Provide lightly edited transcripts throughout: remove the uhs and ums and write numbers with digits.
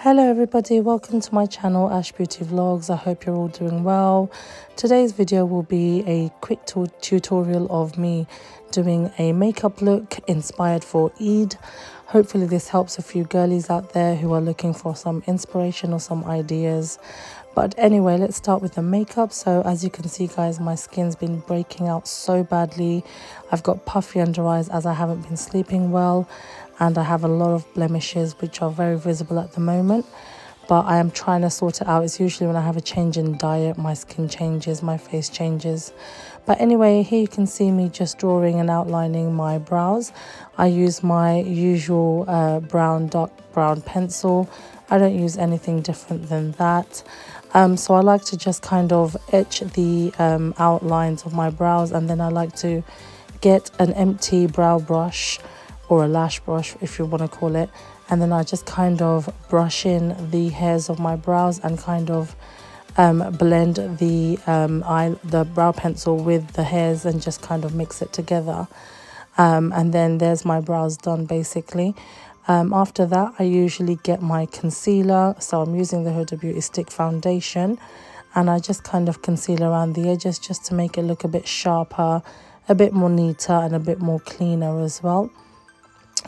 Hello everybody, welcome to my channel Ash Beauty Vlogs. I hope you're all doing well. Today's video will be a quick tutorial of me doing a makeup look inspired for Eid. Hopefully this helps a few girlies out there who are looking for some inspiration or some ideas. But anyway, let's start with the makeup. So as you can see guys, my skin's been breaking out so badly. I've got puffy under eyes as I haven't been sleeping well, and I have a lot of blemishes which are very visible at the moment, but I am trying to sort it out. It's usually when I have a change in diet, my skin changes, my face changes. But anyway, here you can see me just drawing and outlining my brows. I use my usual dark brown pencil. I don't use anything different than that. So I like to just kind of etch the outlines of my brows, and then I like to get an empty brow brush or a lash brush if you want to call it, and then I just kind of brush in the hairs of my brows and kind of blend the brow pencil with the hairs and just kind of mix it together, and then there's my brows done basically. After that I usually get my concealer, so I'm using the HUDA Beauty Stick foundation, and I just kind of conceal around the edges just to make it look a bit sharper, a bit more neater and a bit more cleaner as well.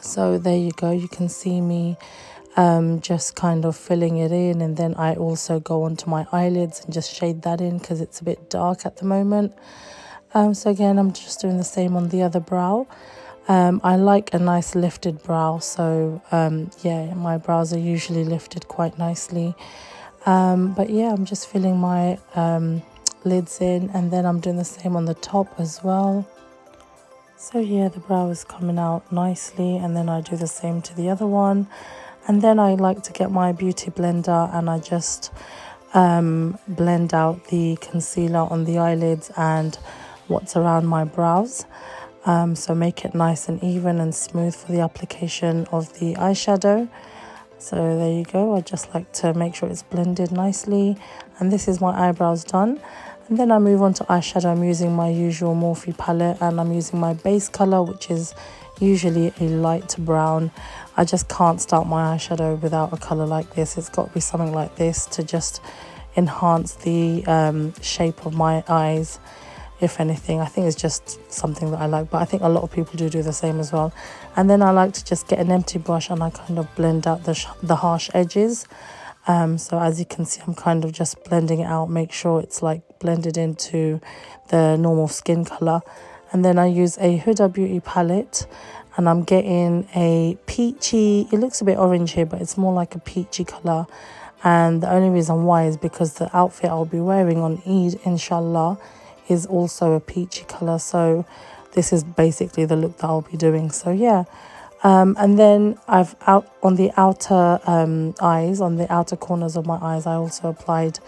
So there you go, you can see me just kind of filling it in, and then I also go onto my eyelids and just shade that in because it's a bit dark at the moment. So again, I'm just doing the same on the other brow. I like a nice lifted brow, so yeah, my brows are usually lifted quite nicely. But yeah, I'm just filling my lids in, and then I'm doing the same on the top as well. So yeah, the brow is coming out nicely, and then I do the same to the other one. And then I like to get my beauty blender and I just blend out the concealer on the eyelids and what's around my brows. So make it nice and even and smooth for the application of the eyeshadow. So there you go, I just like to make sure it's blended nicely, and this is my eyebrows done. And then I move on to eyeshadow. I'm using my usual Morphe palette, and I'm using my base color, which is usually a light brown. I just can't start my eyeshadow without a color like this. It's got to be something like this to just enhance the shape of my eyes. If anything, I think it's just something that I like, but I think a lot of people do the same as well. And then I like to just get an empty brush and I kind of blend out the harsh edges. So as you can see, I'm kind of just blending it out, make sure it's like blended into the normal skin color. And then I use a HUDA Beauty palette, and I'm getting a peachy, it looks a bit orange here, but it's more like a peachy color. And the only reason why is because the outfit I'll be wearing on Eid, inshallah, is also a peachy color. So this is basically the look that I'll be doing. So yeah. And then I've on the outer eyes, on the outer corners of my eyes, I also applied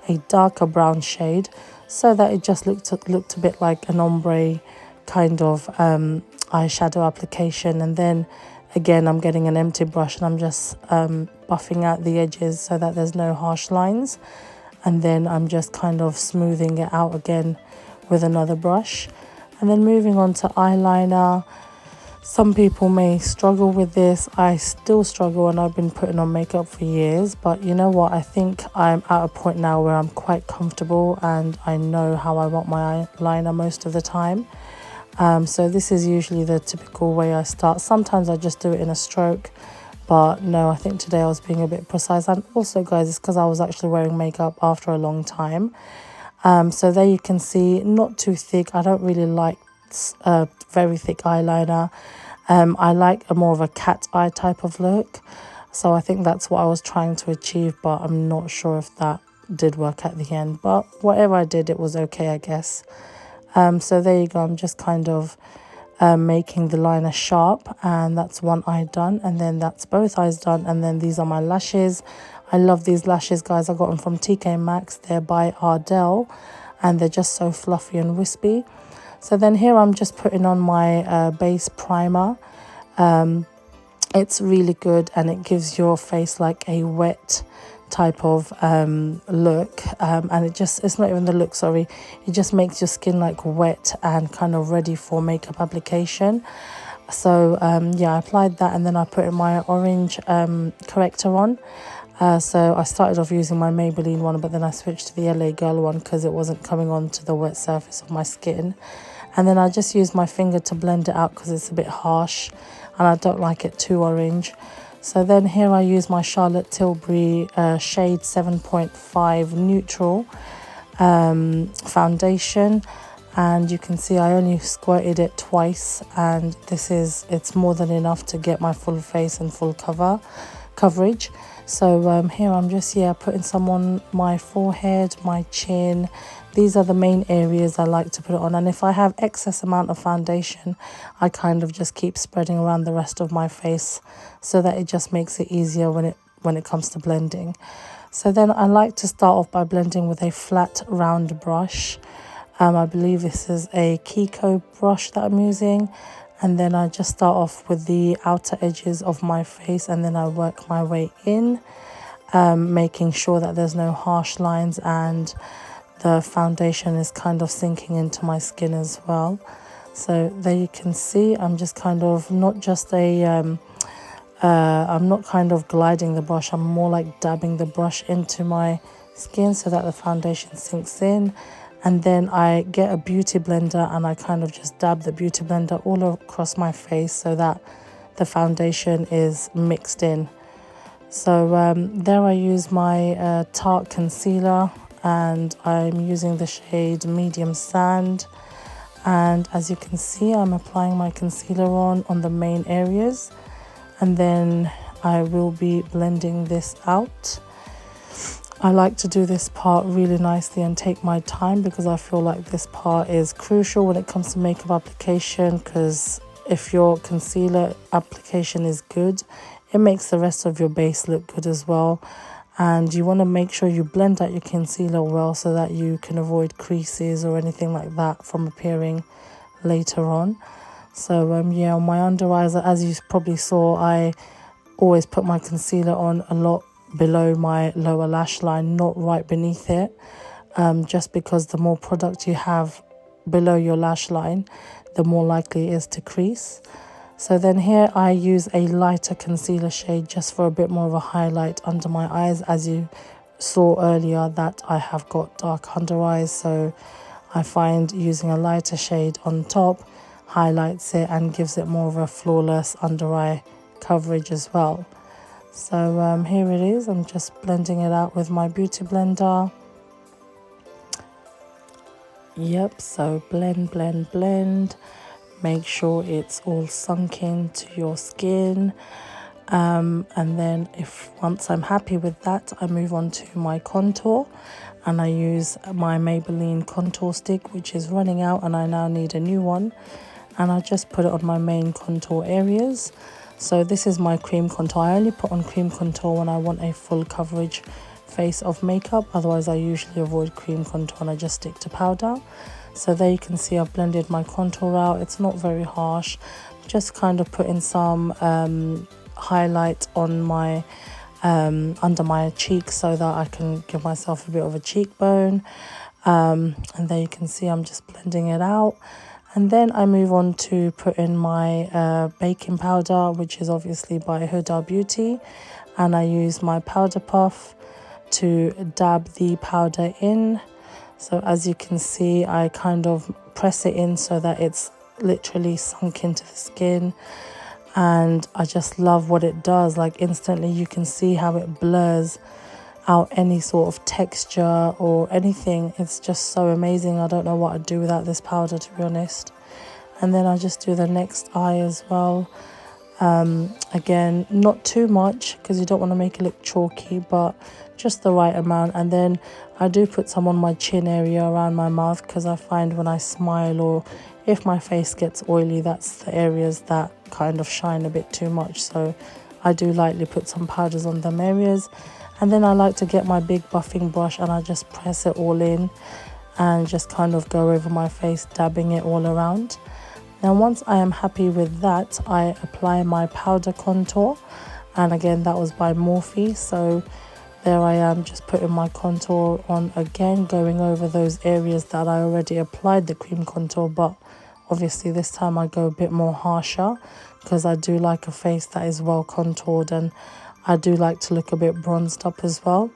a darker brown shade so that it just looked a bit like an ombre kind of eyeshadow application. And then again, I'm getting an empty brush and I'm just buffing out the edges so that there's no harsh lines. And then I'm just kind of smoothing it out again with another brush. And then moving on to eyeliner. Some people may struggle with this. I still struggle, and I've been putting on makeup for years. But you know what? I think I'm at a point now where I'm quite comfortable and I know how I want my eyeliner most of the time. So this is usually the typical way I start. Sometimes I just do it in a stroke. But no, I think today I was being a bit precise. And also, guys, it's because I was actually wearing makeup after a long time. So there you can see, not too thick. I don't really like very thick eyeliner. I like a more of a cat eye type of look, so I think that's what I was trying to achieve, but I'm not sure if that did work at the end. But whatever I did, it was okay, I guess. So there you go, I'm just kind of making the liner sharp, and that's one eye done, and then that's both eyes done. And then these are my lashes. I love these lashes, guys. I got them from TK Maxx. They're by Ardell, and they're just so fluffy and wispy. So then here I'm just putting on my base primer. It's really good, and it gives your face like a wet type of look, and it's not even the look, sorry, it just makes your skin like wet and kind of ready for makeup application. So yeah, I applied that, and then I put in my orange corrector on. So I started off using my Maybelline one, but then I switched to the LA Girl one because it wasn't coming onto the wet surface of my skin. And then I just used my finger to blend it out because it's a bit harsh and I don't like it too orange. So then here I use my Charlotte Tilbury shade 7.5 Neutral foundation. And you can see I only squirted it twice, and it's more than enough to get my full face and full coverage. So here I'm just putting some on my forehead, my chin. These are the main areas I like to put it on, and if I have excess amount of foundation, I kind of just keep spreading around the rest of my face so that it just makes it easier when it comes to blending. So then I like to start off by blending with a flat round brush. I believe this is a Kiko brush that I'm using, and then I just start off with the outer edges of my face, and then I work my way in, making sure that there's no harsh lines and the foundation is kind of sinking into my skin as well. So there you can see I'm just kind of not just I'm not kind of gliding the brush, I'm more like dabbing the brush into my skin so that the foundation sinks in. And then I get a beauty blender and I kind of just dab the beauty blender all across my face so that the foundation is mixed in. So there I use my Tarte concealer, and I'm using the shade Medium Sand. And as you can see, I'm applying my concealer on the main areas, and then I will be blending this out. I like to do this part really nicely and take my time because I feel like this part is crucial when it comes to makeup application, because if your concealer application is good, it makes the rest of your base look good as well. And you want to make sure you blend out your concealer well so that you can avoid creases or anything like that from appearing later on. So yeah, on my under eyes, as you probably saw, I always put my concealer on a lot below my lower lash line, not right beneath it, just because the more product you have below your lash line, the more likely it is to crease. So then here I use a lighter concealer shade just for a bit more of a highlight under my eyes. As you saw earlier, that I have got dark under eyes, so I find using a lighter shade on top highlights it and gives it more of a flawless under eye coverage as well. So here it is, I'm just blending it out with my beauty blender. Yep, so blend, blend, blend. Make sure it's all sunk into your skin. And then once I'm happy with that, I move on to my contour. And I use my Maybelline contour stick, which is running out and I now need a new one. And I just put it on my main contour areas. So this is my cream contour. I only put on cream contour when I want a full coverage face of makeup. Otherwise, I usually avoid cream contour and I just stick to powder. So there you can see I've blended my contour out. It's not very harsh. Just kind of putting some highlight on my under my cheek so that I can give myself a bit of a cheekbone. And there you can see I'm just blending it out. And then I move on to put in my baking powder, which is obviously by Huda Beauty. And I use my powder puff to dab the powder in. So as you can see, I kind of press it in so that it's literally sunk into the skin. And I just love what it does. Like instantly you can see how it blurs out any sort of texture or anything. It's just so amazing. I don't know what I'd do without this powder, to be honest. And then I just do the next eye as well. Again, not too much because you don't want to make it look chalky, but just the right amount. And then I do put some on my chin area around my mouth because I find when I smile or if my face gets oily, that's the areas that kind of shine a bit too much. So I do lightly put some powders on them areas. And then I like to get my big buffing brush and I just press it all in and just kind of go over my face, dabbing it all around. Now once I am happy with that, I apply my powder contour. And again, that was by Morphe. So there I am, just putting my contour on again, going over those areas that I already applied the cream contour. But obviously this time I go a bit more harsher because I do like a face that is well contoured, and I do like to look a bit bronzed up as well.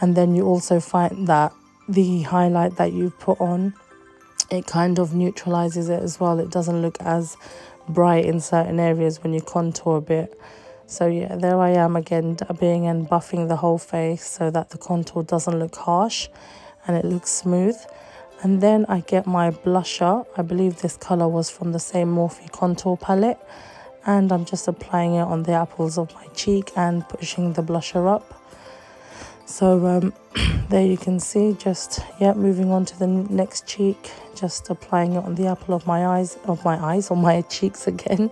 And then you also find that the highlight that you've put on, it kind of neutralizes it as well. It doesn't look as bright in certain areas when you contour a bit. So yeah, there I am again, dabbing and buffing the whole face so that the contour doesn't look harsh and it looks smooth. And then I get my blusher. I believe this color was from the same Morphe contour palette, and I'm just applying it on the apples of my cheek and pushing the blusher up. So there you can see, just moving on to the next cheek, just applying it on the apple of my eyes, on my cheeks again,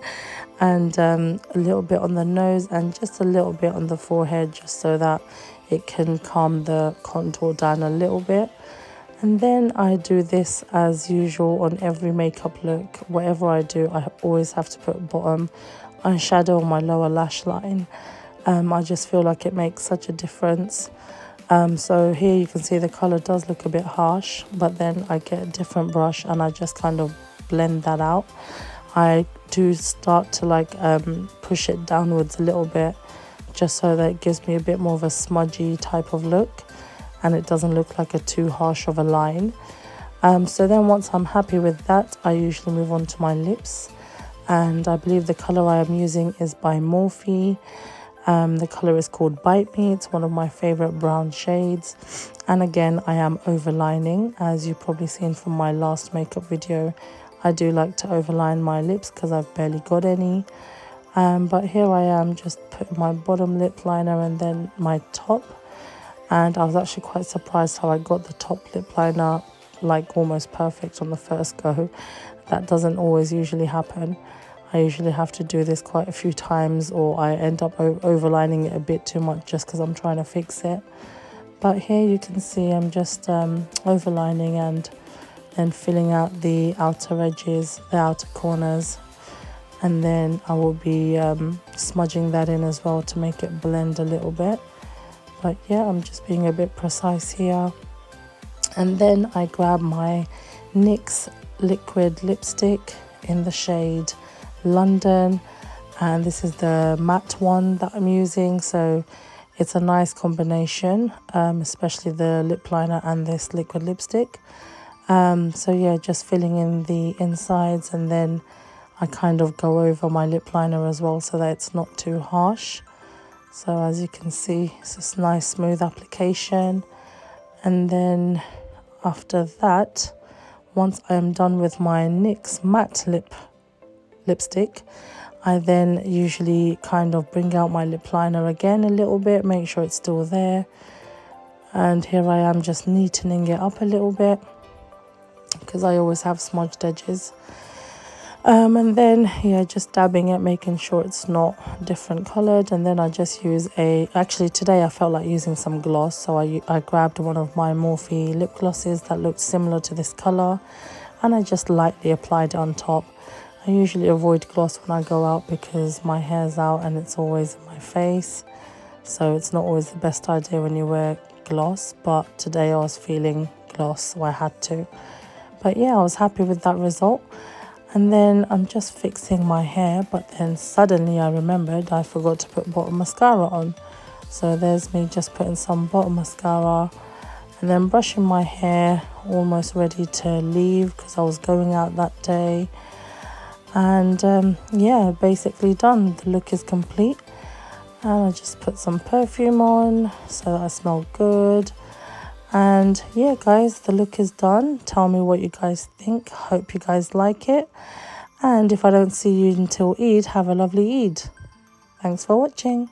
and a little bit on the nose and just a little bit on the forehead, just so that it can calm the contour down a little bit. And then I do this as usual on every makeup look. Whatever I do, I always have to put bottom eyeshadow on my lower lash line. I just feel like it makes such a difference. So here you can see the color does look a bit harsh, but then I get a different brush and I just kind of blend that out. I do start to like push it downwards a little bit, just so that it gives me a bit more of a smudgy type of look and it doesn't look like a too harsh of a line. So then once I'm happy with that, I usually move on to my lips, and I believe the color I am using is by Morphe. The color is called Bite Me. It's one of my favorite brown shades, and again I am overlining. As you've probably seen from my last makeup video, I do like to overline my lips because I've barely got any. But here I am just putting my bottom lip liner and then my top, and I was actually quite surprised how I got the top lip liner like almost perfect on the first go. That doesn't always usually happen. I usually have to do this quite a few times, or I end up overlining it a bit too much just because I'm trying to fix it. But here you can see I'm just overlining and then filling out the outer edges, the outer corners, and then I will be smudging that in as well to make it blend a little bit. But yeah, I'm just being a bit precise here. And then I grab my NYX liquid lipstick in the shade London, and this is the matte one that I'm using, so it's a nice combination, especially the lip liner and this liquid lipstick. So yeah, just filling in the insides, and then I kind of go over my lip liner as well so that it's not too harsh. So as you can see, it's this nice smooth application. And then after that, once I am done with my NYX matte lipstick, I then usually kind of bring out my lip liner again a little bit, make sure it's still there. And here I am just neatening it up a little bit because I always have smudged edges. And then just dabbing it, making sure it's not different colored. And then I just use actually today I felt like using some gloss, so I grabbed one of my Morphe lip glosses that looked similar to this color, and I just lightly applied it on top. I usually avoid gloss when I go out because my hair's out and it's always in my face, so it's not always the best idea when you wear gloss, but today I was feeling gloss, so I had to. But yeah, I was happy with that result. And then I'm just fixing my hair, but then suddenly I remembered I forgot to put bottom mascara on. So there's me just putting some bottom mascara and then brushing my hair, almost ready to leave because I was going out that day. And yeah, basically done. The look is complete. And I just put some perfume on so that I smell good. And yeah, guys, the look is done. Tell me what you guys think. Hope you guys like it. And if I don't see you until Eid, have a lovely Eid. Thanks for watching.